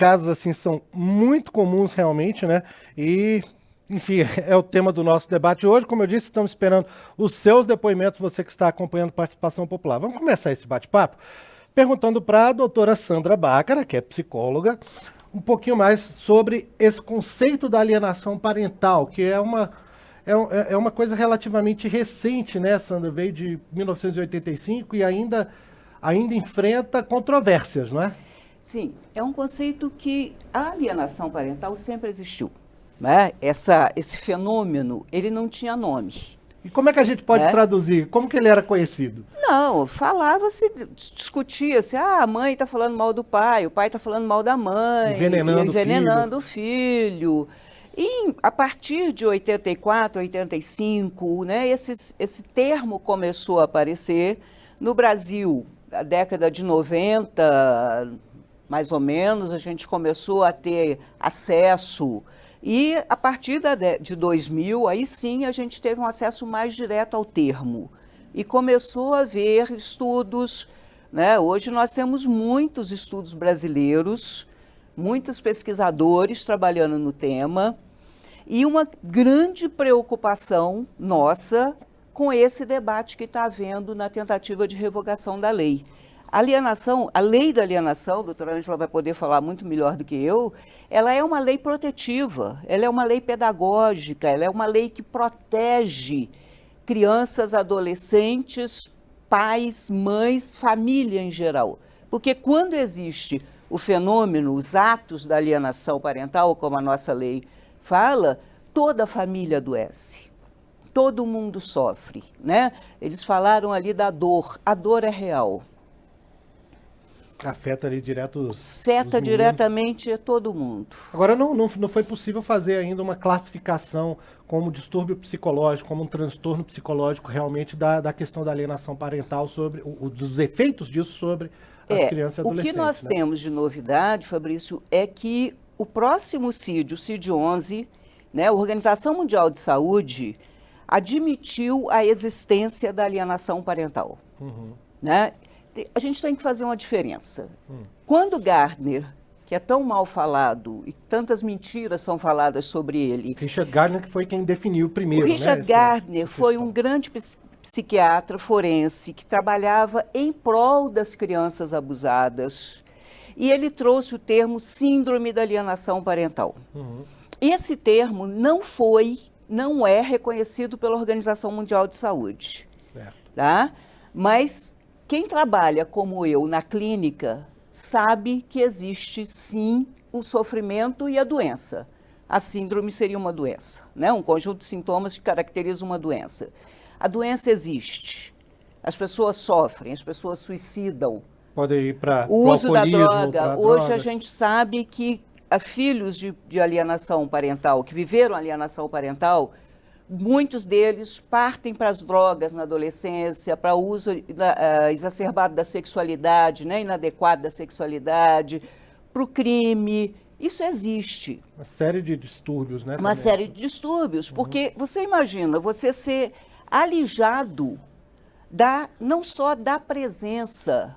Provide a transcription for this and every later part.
casos assim são muito comuns realmente, né? E, enfim, é o tema do nosso debate hoje. Como eu disse, estamos esperando os seus depoimentos, você que está acompanhando Participação Popular. Vamos começar esse bate-papo perguntando para a doutora Sandra Bácara, que é psicóloga, um pouquinho mais sobre esse conceito da alienação parental, que é uma coisa relativamente recente, né, Sandra? Veio de 1985 e ainda enfrenta controvérsias, não é? Sim, é um conceito que a alienação parental sempre existiu, né? Esse fenômeno, ele não tinha nome, E como é que a gente pode né? traduzir? Como que ele era conhecido? Não, falava-se, discutia-se, a mãe está falando mal do pai, o pai está falando mal da mãe, e Envenenando o filho. envenenando o filho. E a partir de 84, 85, né, esse termo começou a aparecer no Brasil, na década de 90, mais ou menos, a gente começou a ter acesso. E a partir de 2000, aí sim a gente teve um acesso mais direto ao termo. E começou a haver estudos, né? Hoje nós temos muitos estudos brasileiros, muitos pesquisadores trabalhando no tema, e uma grande preocupação nossa com esse debate que está havendo na tentativa de revogação da lei. A lei da alienação, a doutora Ângela vai poder falar muito melhor do que eu, ela é uma lei protetiva, ela é uma lei pedagógica, ela é uma lei que protege crianças, adolescentes, pais, mães, família em geral. Porque quando existe o fenômeno, os atos da alienação parental, como a nossa lei fala, toda a família adoece. Todo mundo sofre, né? Eles falaram ali da dor. A dor é real. Afeta ali direto os Afeta meninos. diretamente todo mundo. Agora, não foi possível fazer ainda uma classificação como distúrbio psicológico, como um transtorno psicológico realmente da questão da alienação parental, sobre dos efeitos disso sobre as crianças e O que adolescentes, nós né? temos de novidade, Fabrício, é que o próximo CID, o CID-11, né, a Organização Mundial de Saúde, admitiu a existência da alienação parental. Né? A gente tem que fazer uma diferença. Quando Gardner, que é tão mal falado e tantas mentiras são faladas sobre ele, Richard Gardner, que foi quem definiu o primeiro, né? Richard Gardner foi um questão. grande psiquiatra forense que trabalhava em prol das crianças abusadas e ele trouxe o termo síndrome da alienação parental. Esse termo não é reconhecido pela Organização Mundial de Saúde, Certo. tá? Mas quem trabalha como eu na clínica sabe que existe sim o sofrimento e a doença. A síndrome seria uma doença, né? Um conjunto de sintomas que caracteriza uma doença. A doença existe, as pessoas sofrem, as pessoas suicidam. Pode ir para O o uso da alcoolismo, droga, para hoje a droga. gente sabe que filhos de alienação parental, que viveram alienação parental, muitos deles partem para as drogas na adolescência, para o uso exacerbado da sexualidade, né, inadequado da sexualidade, para o crime. Isso existe. Uma série de distúrbios, né? Uma Também. série de distúrbios, porque você imagina você ser alijado não só da presença,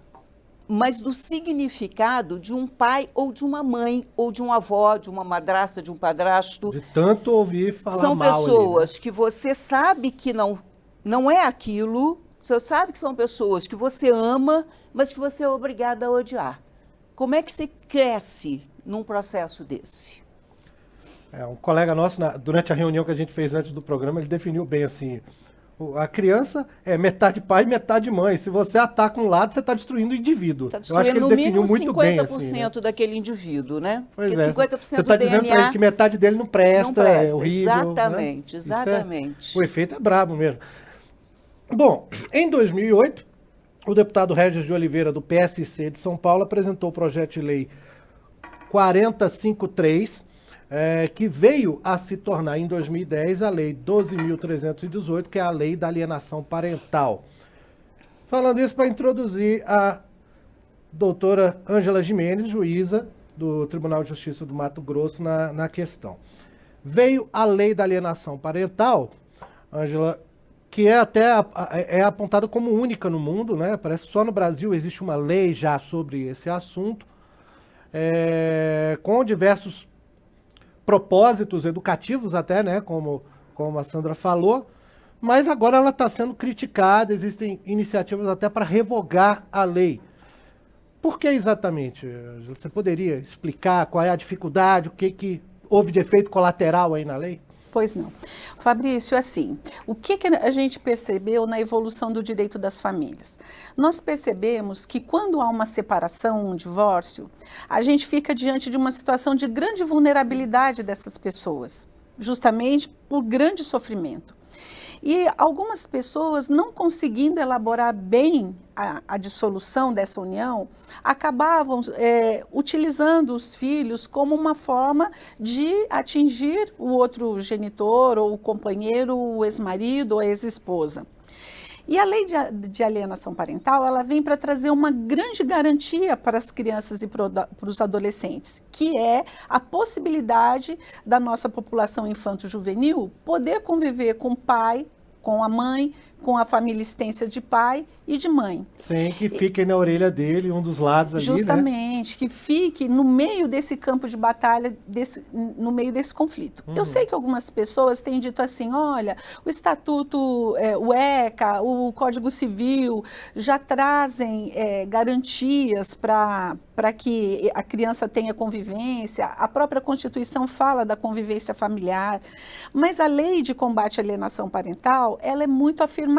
mas do significado de um pai ou de uma mãe, ou de uma avó, de uma madrasta, de um padrasto. De tanto ouvir falar São mal pessoas ali, né? que você sabe que não é aquilo, você sabe que são pessoas que você ama, mas que você é obrigada a odiar. Como é que você cresce num processo desse? Um colega nosso, durante a reunião que a gente fez antes do programa, ele definiu bem assim: a criança é metade pai, metade mãe. Se você ataca um lado, você está destruindo o indivíduo. Está Eu acho que destruindo ele no definiu mínimo muito bem, 50% assim, né? daquele indivíduo, né? Pois Porque é. 50% Você está do dizendo para ele que DNA metade dele não não presta, é presta. horrível, né? Exatamente, Isso exatamente. o efeito é brabo mesmo. Bom, em 2008, o deputado Regis de Oliveira, do PSC de São Paulo, apresentou o projeto de lei 4053, que veio a se tornar, em 2010, a Lei 12.318, que é a Lei da Alienação Parental. Falando isso para introduzir a doutora Ângela Gimenez, juíza do Tribunal de Justiça do Mato Grosso, na questão. Veio a Lei da Alienação Parental, Ângela, que é até apontada como única no mundo, né? Parece que só no Brasil existe uma lei já sobre esse assunto. com diversos propósitos educativos até, né, como a Sandra falou, mas agora ela está sendo criticada, existem iniciativas até para revogar a lei. Por que exatamente? Você poderia explicar qual é a dificuldade, o que houve de efeito colateral aí na lei? Pois não. Fabrício, assim, o que a gente percebeu na evolução do direito das famílias? Nós percebemos que quando há uma separação, um divórcio, a gente fica diante de uma situação de grande vulnerabilidade dessas pessoas, justamente por grande sofrimento. E algumas pessoas, não conseguindo elaborar bem a dissolução dessa união, acabavam utilizando os filhos como uma forma de atingir o outro genitor, ou o companheiro, o ex-marido ou a ex-esposa. E a lei de alienação parental, ela vem para trazer uma grande garantia para as crianças e para os adolescentes, que é a possibilidade da nossa população infanto-juvenil poder conviver com o pai, com a mãe, com a família extensa de pai e de mãe. Sem que fique na orelha dele, um dos lados ali, justamente, né? Que fique no meio desse campo de batalha, no meio desse conflito. Eu sei que algumas pessoas têm dito assim, olha, o Estatuto, o ECA, o Código Civil já trazem garantias para que a criança tenha convivência, a própria Constituição fala da convivência familiar, mas a Lei de Combate à Alienação Parental, ela é muito afirmativa.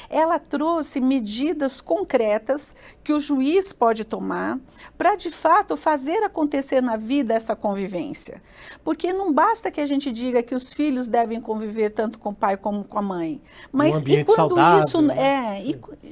Ela trouxe medidas concretas que o juiz pode tomar para, de fato, fazer acontecer na vida essa convivência. Porque não basta que a gente diga que os filhos devem conviver tanto com o pai como com a mãe. Mas e quando saudável, isso... Né?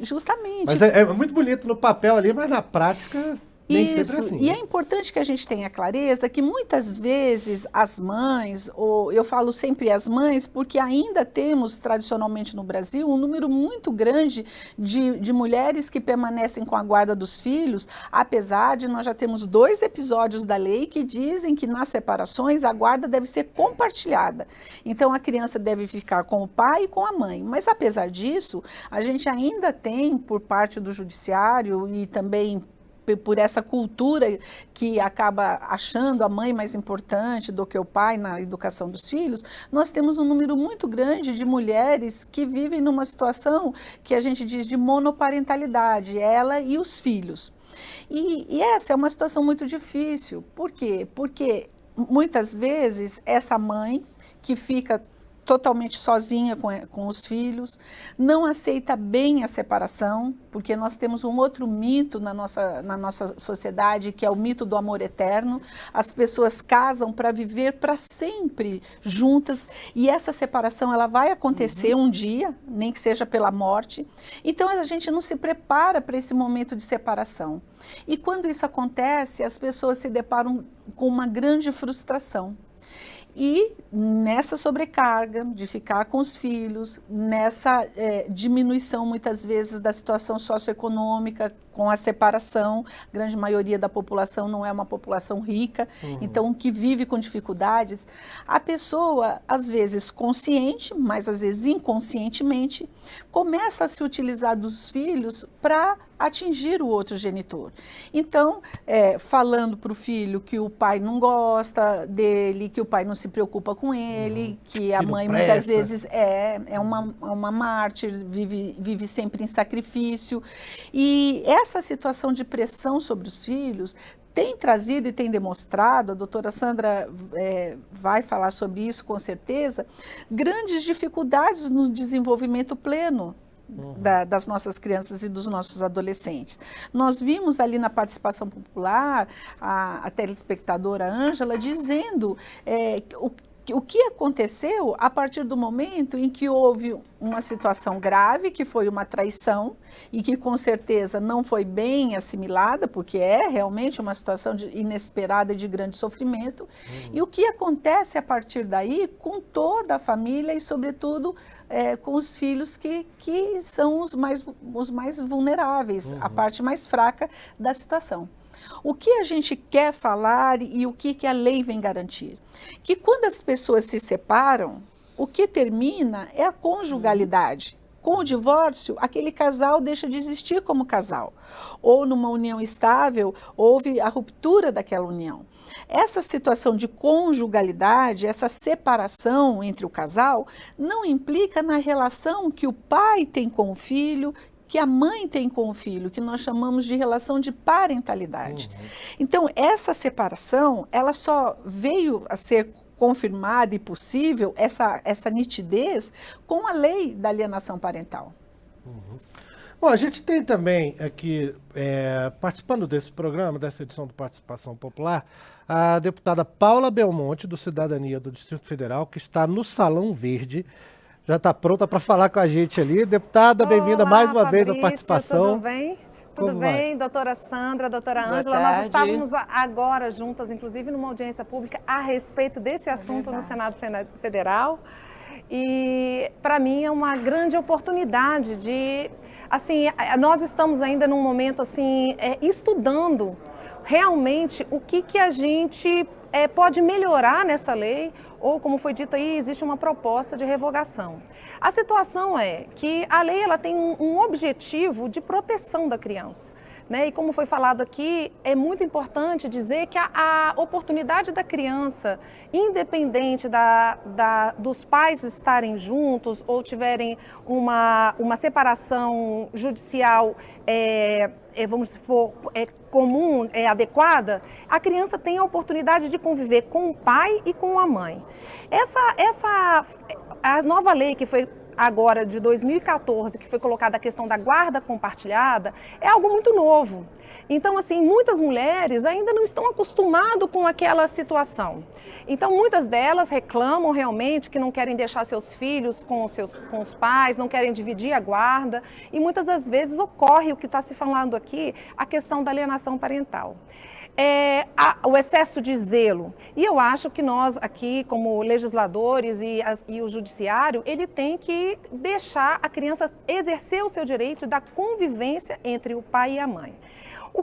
Justamente. Mas é muito bonito no papel ali, mas na prática... Isso, assim, e é importante que a gente tenha clareza que muitas vezes as mães, ou eu falo sempre as mães, porque ainda temos tradicionalmente no Brasil um número muito grande de mulheres que permanecem com a guarda dos filhos, apesar de nós já temos 2 episódios da lei que dizem que nas separações a guarda deve ser compartilhada. Então a criança deve ficar com o pai e com a mãe. Mas apesar disso, a gente ainda tem por parte do judiciário e também por essa cultura que acaba achando a mãe mais importante do que o pai na educação dos filhos, nós temos um número muito grande de mulheres que vivem numa situação que a gente diz de monoparentalidade, ela e os filhos. E essa é uma situação muito difícil. Por quê? Porque muitas vezes essa mãe que fica totalmente sozinha com os filhos, não aceita bem a separação, porque nós temos um outro mito na nossa sociedade, que é o mito do amor eterno. As pessoas casam para viver para sempre juntas, e essa separação ela vai acontecer um dia, nem que seja pela morte. Então a gente não se prepara para esse momento de separação. E quando isso acontece, as pessoas se deparam com uma grande frustração. E nessa sobrecarga de ficar com os filhos, nessa diminuição muitas vezes da situação socioeconômica com a separação, a grande maioria da população não é uma população rica, então que vive com dificuldades, a pessoa às vezes consciente, mas às vezes inconscientemente, começa a se utilizar dos filhos para atingir o outro genitor. Então, falando para o filho que o pai não gosta dele, que o pai não se preocupa com ele, que a mãe muitas vezes é uma mártir, vive sempre em sacrifício. E essa situação de pressão sobre os filhos tem trazido e tem demonstrado, a doutora Sandra vai falar sobre isso com certeza, grandes dificuldades no desenvolvimento pleno das nossas crianças e dos nossos adolescentes. Nós vimos ali na participação popular a telespectadora Ângela dizendo o que aconteceu a partir do momento em que houve uma situação grave, que foi uma traição, e que com certeza não foi bem assimilada, porque é realmente uma situação inesperada e de grande sofrimento, e o que acontece a partir daí com toda a família e, sobretudo, com os filhos que são os mais vulneráveis, a parte mais fraca da situação. O que a gente quer falar e o que a lei vem garantir? Que quando as pessoas se separam, o que termina é a conjugalidade. Com o divórcio, aquele casal deixa de existir como casal. Ou numa união estável, houve a ruptura daquela união. Essa situação de conjugalidade, essa separação entre o casal, não implica na relação que o pai tem com o filho, que a mãe tem com o filho, que nós chamamos de relação de parentalidade. Então, essa separação, ela só veio a ser confirmada e possível, essa nitidez, com a lei da alienação parental. Bom, a gente tem também aqui, participando desse programa, dessa edição do Participação Popular, a deputada Paula Belmonte, do Cidadania do Distrito Federal, que está no Salão Verde. Já está pronta para falar com a gente ali. Deputada, bem-vinda mais uma vez à participação. Tudo bem? Tudo bem, doutora Sandra, doutora Ângela. Nós estávamos agora juntas, inclusive numa audiência pública, a respeito desse assunto no Senado Federal. E para mim é uma grande oportunidade de, assim, nós estamos ainda num momento assim, estudando realmente o que a gente pode melhorar nessa lei, ou como foi dito aí, existe uma proposta de revogação. A situação é que a lei ela tem um objetivo de proteção da criança, né? E como foi falado aqui, é muito importante dizer que a oportunidade da criança, independente dos pais estarem juntos ou tiverem uma separação judicial, vamos supor, comum, adequada, a criança tem a oportunidade de conviver com o pai e com a mãe. A nova lei que foi agora de 2014, que foi colocada a questão da guarda compartilhada, é algo muito novo. Então, assim, muitas mulheres ainda não estão acostumadas com aquela situação. Então, muitas delas reclamam realmente que não querem deixar seus filhos com os pais, não querem dividir a guarda, e muitas das vezes ocorre o que está se falando aqui, a questão da alienação parental. O excesso de zelo. E eu acho que nós aqui, como legisladores e o judiciário, ele tem que deixar a criança exercer o seu direito da convivência entre o pai e a mãe.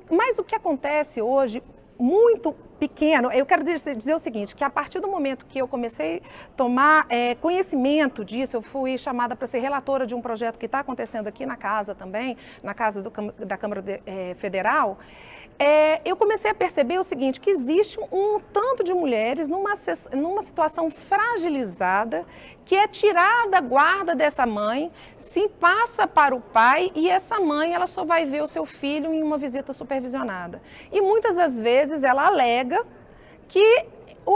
Mas o que acontece hoje, muito pequeno, eu quero dizer o seguinte, que a partir do momento que eu comecei a tomar conhecimento disso, eu fui chamada para ser relatora de um projeto que está acontecendo aqui na casa também, na casa da Câmara Federal, eu comecei a perceber o seguinte, que existe um tanto de mulheres numa situação fragilizada, que é tirada a guarda dessa mãe, se passa para o pai e essa mãe ela só vai ver o seu filho em uma visita supervisionada. E muitas das vezes ela alega que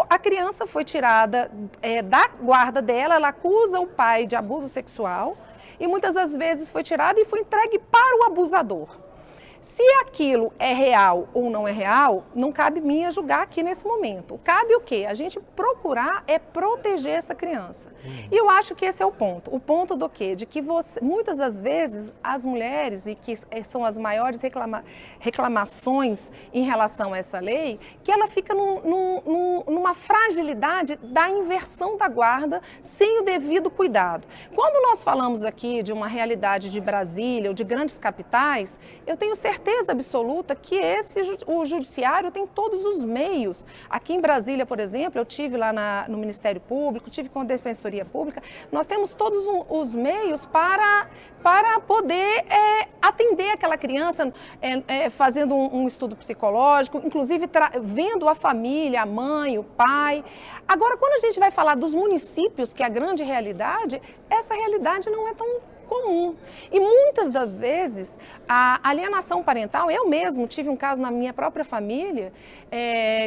a criança foi tirada da guarda dela, ela acusa o pai de abuso sexual e muitas das vezes foi tirada e foi entregue para o abusador. Se aquilo é real ou não é real, não cabe mim julgar aqui nesse momento. Cabe o quê? A gente procurar proteger essa criança. E eu acho que esse é o ponto. O ponto do quê? De que muitas das vezes as mulheres, e que são as maiores reclamações em relação a essa lei, que ela fica numa fragilidade da inversão da guarda sem o devido cuidado. Quando nós falamos aqui de uma realidade de Brasília ou de grandes capitais, eu tenho certeza absoluta que o judiciário tem todos os meios. Aqui em Brasília, por exemplo, eu tive lá no Ministério Público, tive com a Defensoria Pública, nós temos todos os meios para poder atender aquela criança, fazendo um estudo psicológico, inclusive vendo a família, a mãe, o pai. Agora, quando a gente vai falar dos municípios, que é a grande realidade, essa realidade não é tão comum. E muitas das vezes a alienação parental, eu mesmo tive um caso na minha própria família,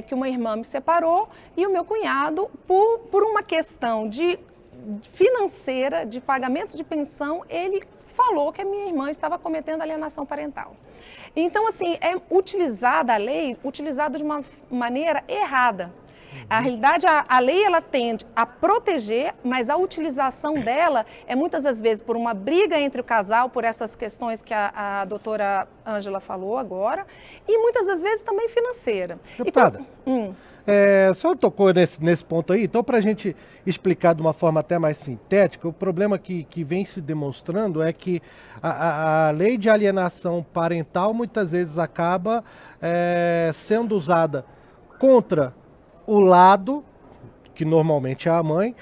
que uma irmã me separou e o meu cunhado, por uma questão financeira, de pagamento de pensão, ele falou que a minha irmã estava cometendo alienação parental. Então, assim, é utilizada a lei, utilizada de uma maneira errada. A realidade, a lei ela tende a proteger, mas a utilização dela é muitas das vezes por uma briga entre o casal, por essas questões que a doutora Ângela falou agora, e muitas das vezes também financeira. Deputada, a senhora tocou nesse ponto aí, então para a gente explicar de uma forma até mais sintética, o problema que vem se demonstrando é que a lei de alienação parental muitas vezes acaba sendo usada contra o lado, que normalmente é a mãe,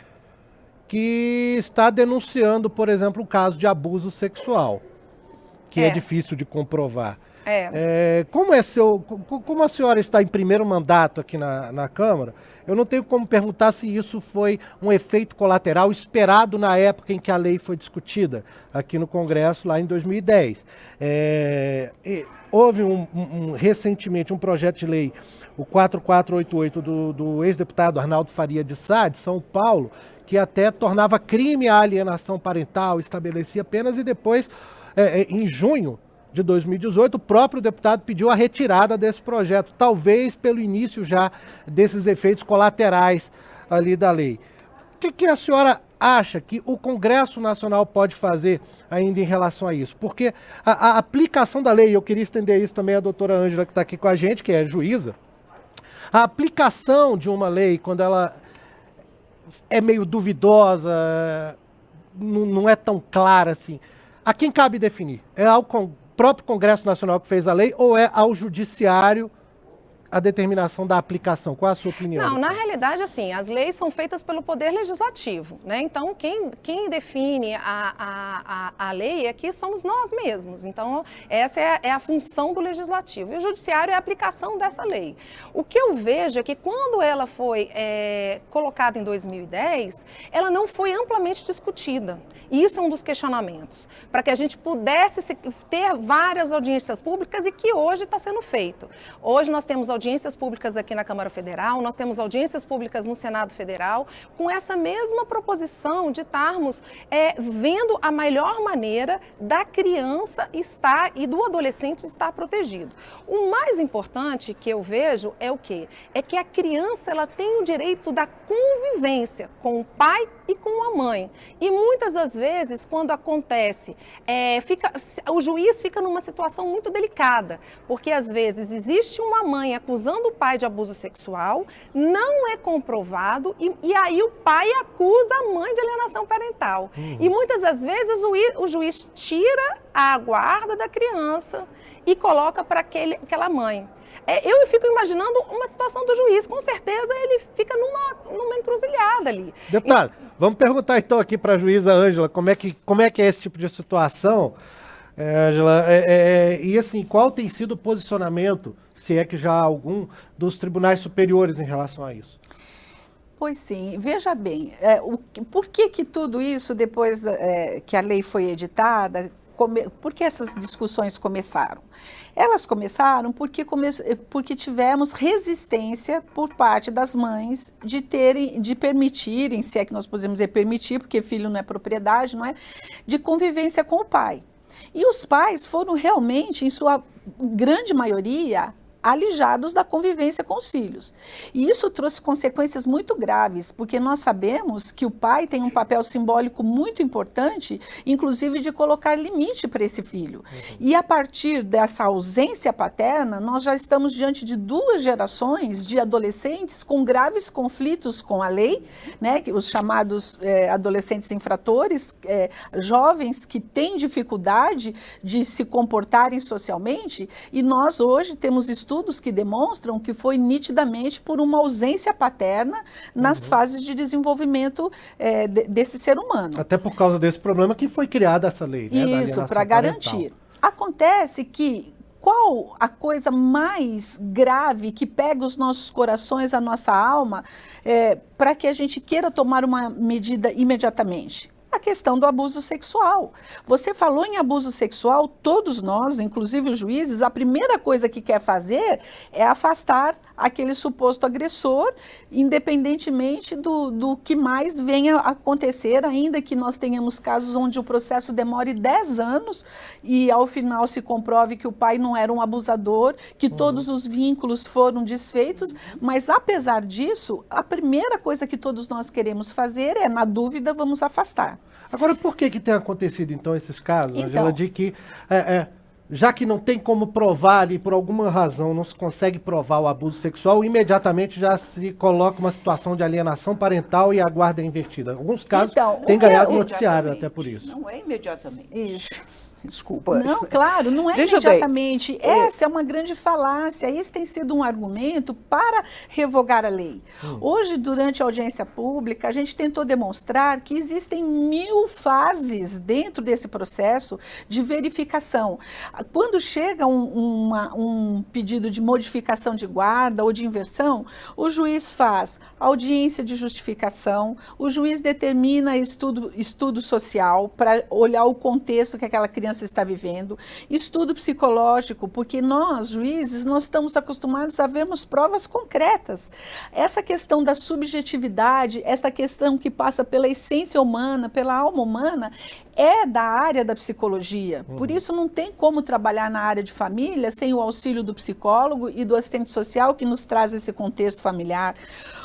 que está denunciando, por exemplo, o caso de abuso sexual, que é difícil de comprovar. Como a senhora está em primeiro mandato aqui na Câmara, eu não tenho como perguntar se isso foi um efeito colateral esperado na época em que a lei foi discutida aqui no Congresso, lá em 2010. Houve recentemente um projeto de lei, o 4488, do ex-deputado Arnaldo Faria de Sá, de São Paulo, que até tornava crime a alienação parental, estabelecia penas e depois, em junho de 2018, o próprio deputado pediu a retirada desse projeto, talvez pelo início já desses efeitos colaterais ali da lei. O que a senhora acha que o Congresso Nacional pode fazer ainda em relação a isso? Porque a aplicação da lei, eu queria estender isso também à doutora Ângela, que está aqui com a gente, que é juíza, a aplicação de uma lei, quando ela é meio duvidosa, não é tão clara assim, a quem cabe definir? É ao próprio Congresso Nacional que fez a lei ou é ao Judiciário a determinação da aplicação? Qual é a sua opinião? Não, na realidade, assim, as leis são feitas pelo Poder Legislativo, né? Então, quem define a lei aqui somos nós mesmos. Então, essa é a função do Legislativo. E o Judiciário é a aplicação dessa lei. O que eu vejo é que quando ela foi colocada em 2010, ela não foi amplamente discutida. E isso é um dos questionamentos. Para que a gente pudesse ter várias audiências públicas e que hoje está sendo feito. Hoje nós temos audiências públicas aqui na Câmara Federal, nós temos audiências públicas no Senado Federal, com essa mesma proposição de estarmos vendo a melhor maneira da criança estar e do adolescente estar protegido. O mais importante que eu vejo é o quê? É que a criança ela tem o direito da convivência com o pai e com a mãe. E muitas das vezes, quando acontece, o juiz fica numa situação muito delicada, porque às vezes existe uma mãe acusando o pai de abuso sexual, não é comprovado e aí o pai acusa a mãe de alienação parental. E muitas das vezes o juiz tira a guarda da criança e coloca para aquela mãe. Eu fico imaginando uma situação do juiz, com certeza ele fica numa encruzilhada ali. Deputado, vamos perguntar então aqui para a juíza Ângela como é que é esse tipo de situação, Ângela, e assim, qual tem sido o posicionamento, se é que já há algum, dos tribunais superiores em relação a isso? Pois sim, veja bem, por que tudo isso, depois que a lei foi editada, por que essas discussões começaram? Elas começaram porque tivemos resistência por parte das mães de permitirem, se é que nós podemos dizer permitir, porque filho não é propriedade, não é? De convivência com o pai. E os pais foram realmente, em sua grande maioria, alijados da convivência com os filhos. E isso trouxe consequências muito graves, porque nós sabemos que o pai tem um papel simbólico muito importante, inclusive de colocar limite para esse filho. E a partir dessa ausência paterna, nós já estamos diante de 2 gerações de adolescentes com graves conflitos com a lei, né, os chamados adolescentes infratores, jovens que têm dificuldade de se comportarem socialmente, e nós hoje temos estudos que demonstram que foi nitidamente por uma ausência paterna nas fases de desenvolvimento desse ser humano. Até por causa desse problema que foi criada essa lei, né? Isso, para garantir. Acontece que qual a coisa mais grave que pega os nossos corações, a nossa alma, para que a gente queira tomar uma medida imediatamente? A questão do abuso sexual. Você falou em abuso sexual, todos nós, inclusive os juízes, a primeira coisa que quer fazer é afastar aquele suposto agressor, independentemente do que mais venha a acontecer, ainda que nós tenhamos casos onde o processo demore 10 anos e ao final se comprove que o pai não era um abusador, que todos os vínculos foram desfeitos, mas apesar disso, a primeira coisa que todos nós queremos fazer é, na dúvida, vamos afastar. Agora, por que tem acontecido, então, esses casos, Angela, de que, já que não tem como provar ali, por alguma razão, não se consegue provar o abuso sexual, imediatamente já se coloca uma situação de alienação parental e a guarda é invertida? Alguns casos têm ganhado noticiário até por isso. Não é imediatamente. Isso. Desculpa. Não, claro, não é Veja bem, imediatamente. Essa é uma grande falácia. Esse tem sido um argumento para revogar a lei. Hoje, durante a audiência pública, a gente tentou demonstrar que existem 1000 fases dentro desse processo de verificação. Quando chega um pedido de modificação de guarda ou de inversão, o juiz faz audiência de justificação, o juiz determina estudo social para olhar o contexto que aquela criança está vivendo, estudo psicológico, porque nós, juízes, nós estamos acostumados a vermos provas concretas. Essa questão da subjetividade, essa questão que passa pela essência humana, pela alma humana, é da área da psicologia. Por isso não tem como trabalhar na área de família sem o auxílio do psicólogo e do assistente social que nos traz esse contexto familiar.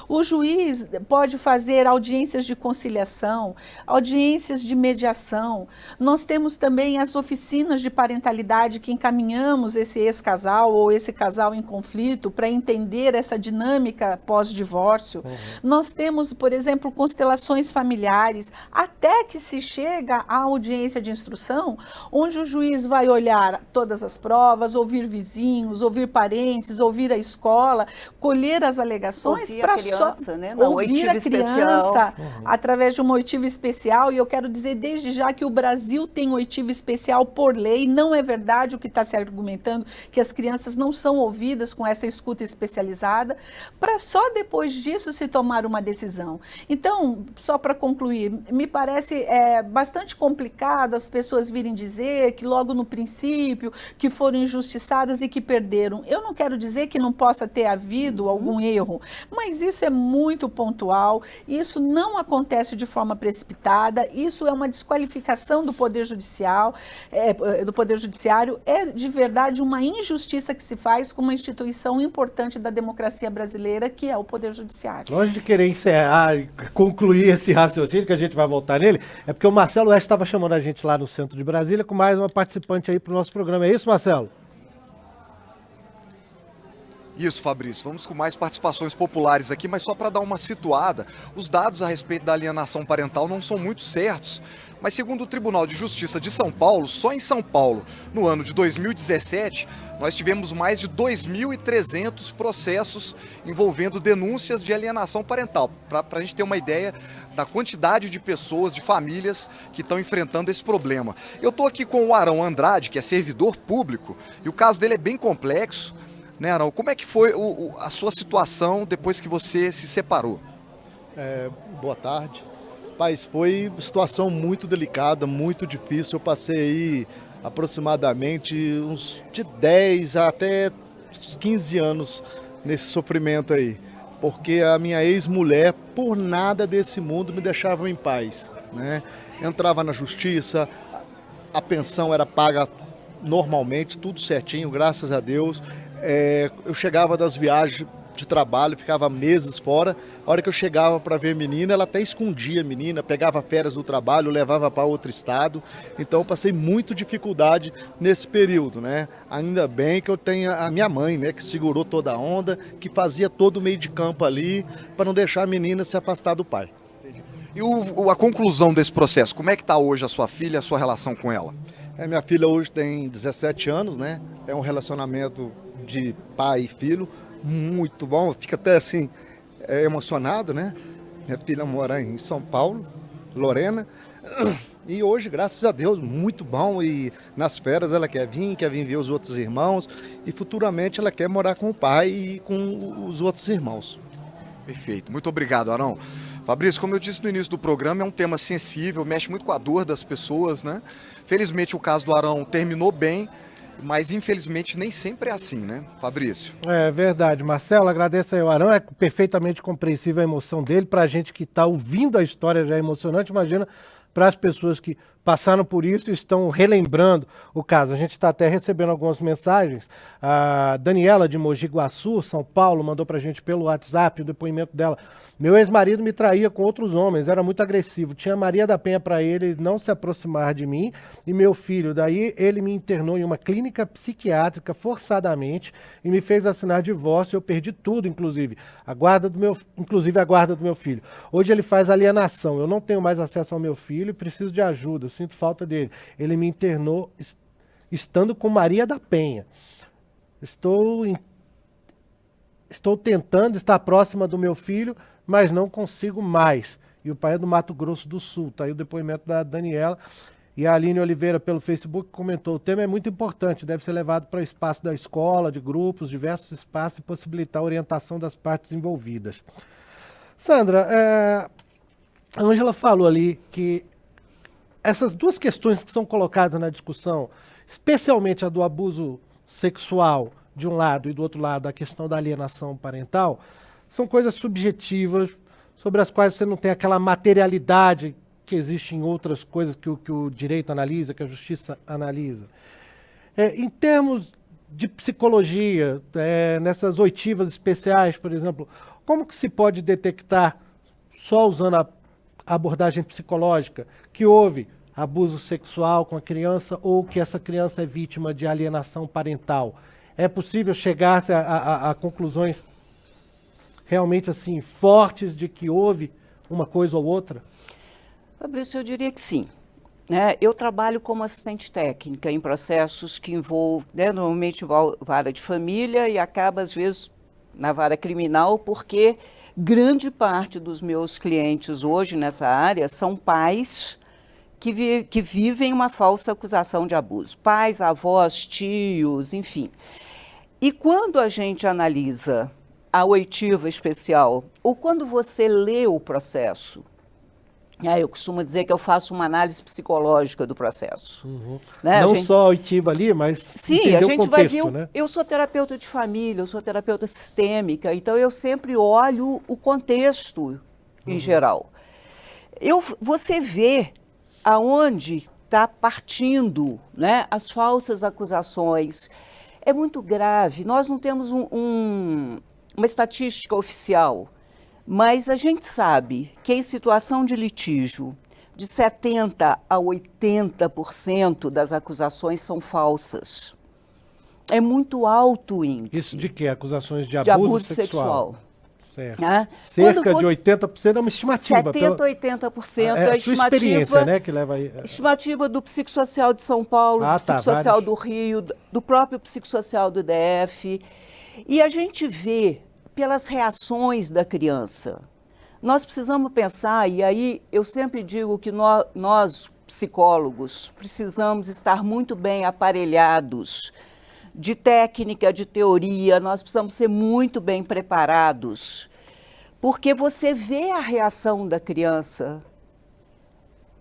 O juiz pode fazer audiências de conciliação, audiências de mediação. Nós temos também as oficinas de parentalidade que encaminhamos esse ex-casal ou esse casal em conflito para entender essa dinâmica pós-divórcio. Nós temos, por exemplo, constelações familiares, até que se chega à audiência de instrução, onde o juiz vai olhar todas as provas, ouvir vizinhos, ouvir parentes, ouvir a escola, colher as alegações para né? ouvir a criança através de uma oitiva especial. E eu quero dizer desde já que o Brasil tem oitiva especial por lei. Não é verdade o que está se argumentando, que as crianças não são ouvidas com essa escuta especializada, para só depois disso se tomar uma decisão. Então, só para concluir, me parece bastante complicado as pessoas virem dizer que logo no princípio que foram injustiçadas e que perderam. Eu não quero dizer que não possa ter havido algum erro, mas isso é muito pontual, isso não acontece de forma precipitada, isso é uma desqualificação do Poder Judicial, do Poder Judiciário, é de verdade uma injustiça que se faz com uma instituição importante da democracia brasileira, que é o Poder Judiciário. Longe de querer encerrar e concluir esse raciocínio, que a gente vai voltar nele, é porque o Marcelo Oeste estava chamando a gente lá no centro de Brasília com mais uma participante aí para o nosso programa. É isso, Marcelo? Isso, Fabrício. Vamos com mais participações populares aqui, mas só para dar uma situada, os dados a respeito da alienação parental não são muito certos, mas segundo o Tribunal de Justiça de São Paulo, só em São Paulo, no ano de 2017, nós tivemos mais de 2.300 processos envolvendo denúncias de alienação parental, para a gente ter uma ideia da quantidade de pessoas, de famílias que estão enfrentando esse problema. Eu estou aqui com o Arão Andrade, que é servidor público, e o caso dele é bem complexo. Né, Arão? Como é que foi a sua situação depois que você se separou? Boa tarde. Mas foi uma situação muito delicada, muito difícil. Eu passei aí aproximadamente uns de 10 até 15 anos nesse sofrimento aí. Porque a minha ex-mulher, por nada desse mundo, me deixava em paz. Né? Entrava na justiça, a pensão era paga normalmente, tudo certinho, graças a Deus. Eu chegava das viagens de trabalho, ficava meses fora. A hora que eu chegava para ver a menina, ela até escondia a menina, pegava férias do trabalho, levava para outro estado. Então eu passei muita dificuldade nesse período, né? Ainda bem que eu tenho a minha mãe, né, que segurou toda a onda, que fazia todo o meio de campo ali para não deixar a menina se afastar do pai. E a conclusão desse processo, como é que está hoje a sua filha, a sua relação com ela? Minha filha hoje tem 17 anos, né? É um relacionamento de pai e filho muito bom, fica até assim emocionado, né? Minha filha mora em São Paulo, Lorena, e hoje, graças a Deus, muito bom. E nas férias ela quer vir ver os outros irmãos, e futuramente ela quer morar com o pai e com os outros irmãos. Perfeito, muito obrigado, Arão. Fabrício, como eu disse no início do programa, é um tema sensível, mexe muito com a dor das pessoas, né? Felizmente o caso do Arão terminou bem, mas infelizmente nem sempre é assim, né, Fabrício? É verdade, Marcelo, agradeço aí ao Arão, é perfeitamente compreensível a emoção dele, pra gente que tá ouvindo a história já é emocionante, imagina para as pessoas que passaram por isso e estão relembrando o caso. A gente está até recebendo algumas mensagens. A Daniela de Mogi Guaçu, São Paulo, mandou para a gente pelo WhatsApp o depoimento dela. Meu ex-marido me traía com outros homens, era muito agressivo. Tinha Maria da Penha para ele não se aproximar de mim e meu filho. Daí ele me internou em uma clínica psiquiátrica forçadamente e me fez assinar divórcio. Eu perdi tudo, inclusive a guarda do meu filho. Hoje ele faz alienação. Eu não tenho mais acesso ao meu filho e preciso de ajuda. sinto falta dele. Ele me internou estando com Maria da Penha. Estou tentando estar próxima do meu filho, mas não consigo mais. E o pai é do Mato Grosso do Sul. Está aí o depoimento da Daniela. E a Aline Oliveira, pelo Facebook, comentou: o tema é muito importante, deve ser levado para o espaço da escola, de grupos, diversos espaços e possibilitar a orientação das partes envolvidas. Sandra, a Ângela falou ali que essas duas questões que são colocadas na discussão, especialmente a do abuso sexual de um lado e do outro lado a questão da alienação parental, são coisas subjetivas sobre as quais você não tem aquela materialidade que existe em outras coisas que o direito analisa, que a justiça analisa. Em termos de psicologia, nessas oitivas especiais, por exemplo, como que se pode detectar, só usando a abordagem psicológica, que houve abuso sexual com a criança ou que essa criança é vítima de alienação parental? É possível chegar a conclusões realmente assim fortes de que houve uma coisa ou outra? Fabrício, eu diria que sim. Eu trabalho como assistente técnica em processos que envolvem, normalmente vara de família e acaba, às vezes, na vara criminal, porque grande parte dos meus clientes hoje nessa área são pais que vivem uma falsa acusação de abuso. Pais, avós, tios, enfim. E quando a gente analisa a oitiva especial, ou quando você lê o processo, eu costumo dizer que eu faço uma análise psicológica do processo. Não só a oitiva ali, mas sim, a gente contexto, vai ver. né? Eu sou terapeuta de família, eu sou terapeuta sistêmica, então eu sempre olho o contexto em geral. Você vê aonde está partindo, né, as falsas acusações. É muito grave. Nós não temos uma estatística oficial, mas a gente sabe que em situação de litígio, de 70% a 80% das acusações são falsas. É muito alto o índice. Isso de quê? Acusações de abuso abuso sexual. Certo. Cerca de 80% é uma estimativa. 70% a 80% é a a sua experiência, né, que leva aí. Estimativa do Psicossocial de São Paulo, do Psicossocial do Rio, do próprio Psicossocial do DF. E a gente vê pelas reações da criança. Nós precisamos pensar, e aí eu sempre digo que nós psicólogos, precisamos estar muito bem aparelhados de técnica, de teoria, nós precisamos ser muito bem preparados, porque você vê a reação da criança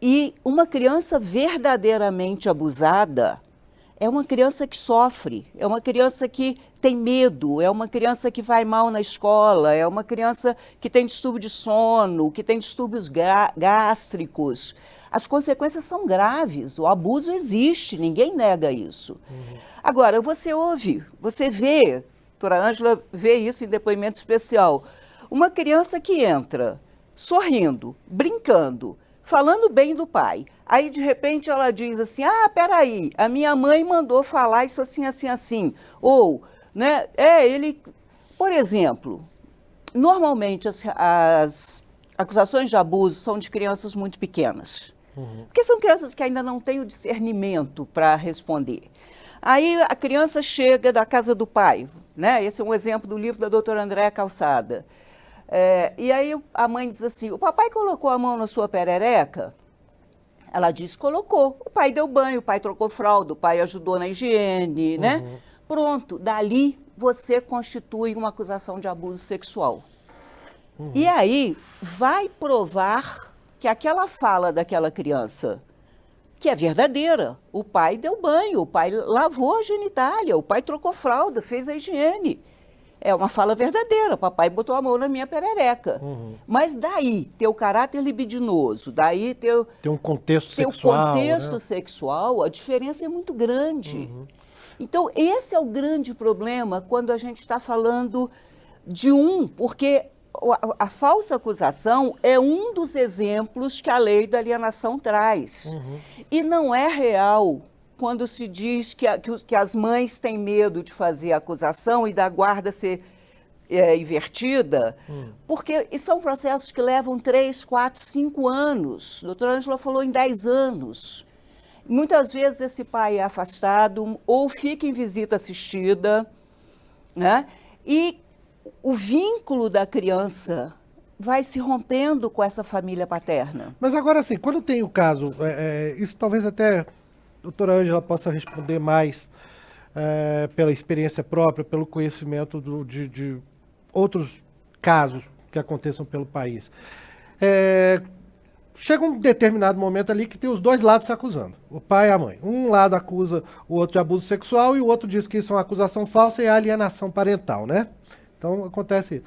e uma criança verdadeiramente abusada é uma criança que sofre, é uma criança que tem medo, é uma criança que vai mal na escola, é uma criança que tem distúrbio de sono, que tem distúrbios gástricos. As consequências são graves, o abuso existe, ninguém nega isso. Agora, você vê, a doutora Ângela vê isso em depoimento especial, uma criança que entra sorrindo, brincando, falando bem do pai. Aí, de repente, ela diz assim, peraí, a minha mãe mandou falar isso assim, assim, assim. Ou, né, por exemplo, normalmente as acusações de abuso são de crianças muito pequenas. Porque são crianças que ainda não têm o discernimento para responder. Aí a criança chega da casa do pai, né? Esse é um exemplo do livro da doutora Andréa Calçada. E aí a mãe diz assim, o papai colocou a mão na sua perereca? Ela diz, colocou. O pai deu banho, o pai trocou fralda, o pai ajudou na higiene, né? Pronto, dali você constitui uma acusação de abuso sexual. E aí vai provar que aquela fala daquela criança, que é verdadeira, o pai deu banho, o pai lavou a genitália, o pai trocou fralda, fez a higiene. É uma fala verdadeira, papai botou a mão na minha perereca. Mas daí, ter o caráter libidinoso, daí ter um contexto sexual. Sexual, a diferença é muito grande. Então, esse é o grande problema quando a gente está falando porque a falsa acusação é um dos exemplos que a lei da alienação traz. E não é real quando se diz que as mães têm medo de fazer a acusação e da guarda ser invertida, porque são processos que levam 3, 4, 5 anos. A doutora Ângela falou em 10 anos. Muitas vezes esse pai é afastado ou fica em visita assistida, né? E o vínculo da criança vai se rompendo com essa família paterna. Mas agora, assim, quando tem o caso, isso talvez até a doutora Ângela possa responder mais pela experiência própria, pelo conhecimento de outros casos que aconteçam pelo país. Chega um determinado momento ali que tem os dois lados se acusando, o pai e a mãe. Um lado acusa o outro de abuso sexual e o outro diz que isso é uma acusação falsa e é alienação parental, né? Então acontece isso.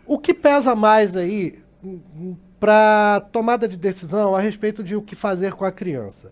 O que pesa mais aí para tomada de decisão a respeito de o que fazer com a criança?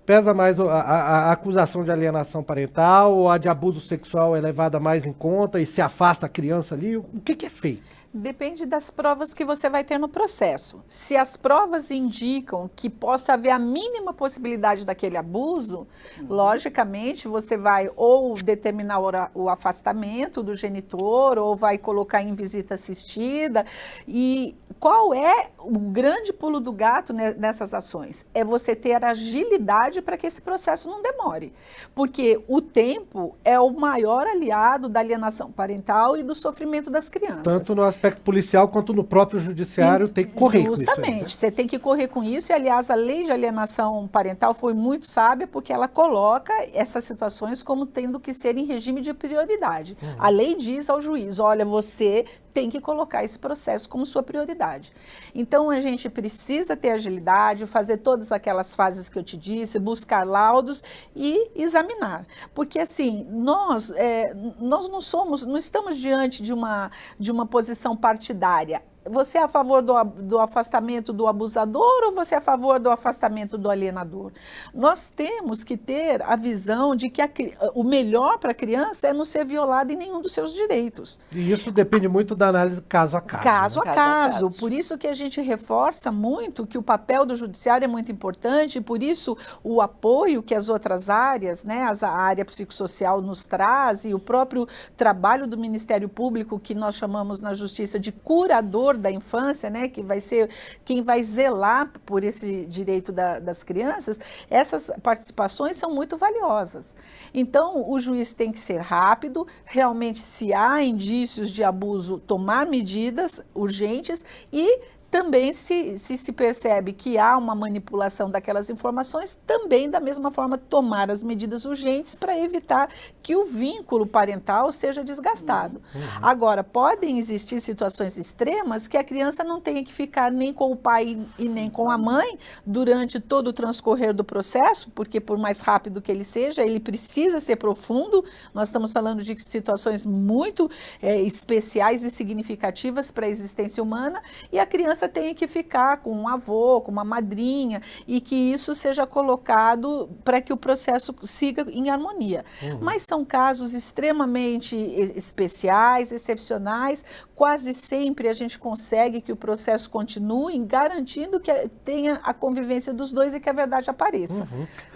Pesa mais a acusação de alienação parental ou a de abuso sexual é levada mais em conta e se afasta a criança ali? O que é feito? Depende das provas que você vai ter no processo. Se as provas indicam que possa haver a mínima possibilidade daquele abuso, logicamente você vai ou determinar o afastamento do genitor ou vai colocar em visita assistida. E qual é o grande pulo do gato nessas ações? É você ter agilidade para que esse processo não demore. Porque o tempo é o maior aliado da alienação parental e do sofrimento das crianças. Tanto no aspecto policial quanto no próprio judiciário tem que correr com isso. Justamente, aí, né? Você tem que correr com isso e, aliás, a lei de alienação parental foi muito sábia porque ela coloca essas situações como tendo que ser em regime de prioridade. A lei diz ao juiz, olha, você tem que colocar esse processo como sua prioridade. Então, a gente precisa ter agilidade, fazer todas aquelas fases que eu te disse, buscar laudos e examinar. Porque, assim, nós não estamos diante de uma posição partidária. Você é a favor do afastamento do abusador ou você é a favor do afastamento do alienador? Nós temos que ter a visão de que o melhor para a criança é não ser violada em nenhum dos seus direitos. E isso depende muito da análise caso a caso. Caso né? a caso. Por isso que a gente reforça muito que o papel do judiciário é muito importante e por isso o apoio que as outras áreas, né, a área psicossocial nos traz e o próprio trabalho do Ministério Público, que nós chamamos na Justiça de curador da infância, né, que vai ser quem vai zelar por esse direito das crianças, essas participações são muito valiosas. Então, o juiz tem que ser rápido, realmente, se há indícios de abuso, tomar medidas urgentes e também se percebe que há uma manipulação daquelas informações, também da mesma forma tomar as medidas urgentes para evitar que o vínculo parental seja desgastado. Agora, podem existir situações extremas que a criança não tenha que ficar nem com o pai e nem com a mãe durante todo o transcorrer do processo, porque por mais rápido que ele seja, ele precisa ser profundo. Nós estamos falando de situações muito especiais e significativas para a existência humana e a criança tenha que ficar com um avô, com uma madrinha, e que isso seja colocado para que o processo siga em harmonia. Mas são casos extremamente especiais, excepcionais, quase sempre a gente consegue que o processo continue, garantindo que tenha a convivência dos dois e que a verdade apareça.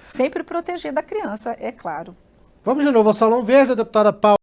Sempre protegendo a criança, é claro. Vamos de novo ao Salão Verde, a deputada Paula.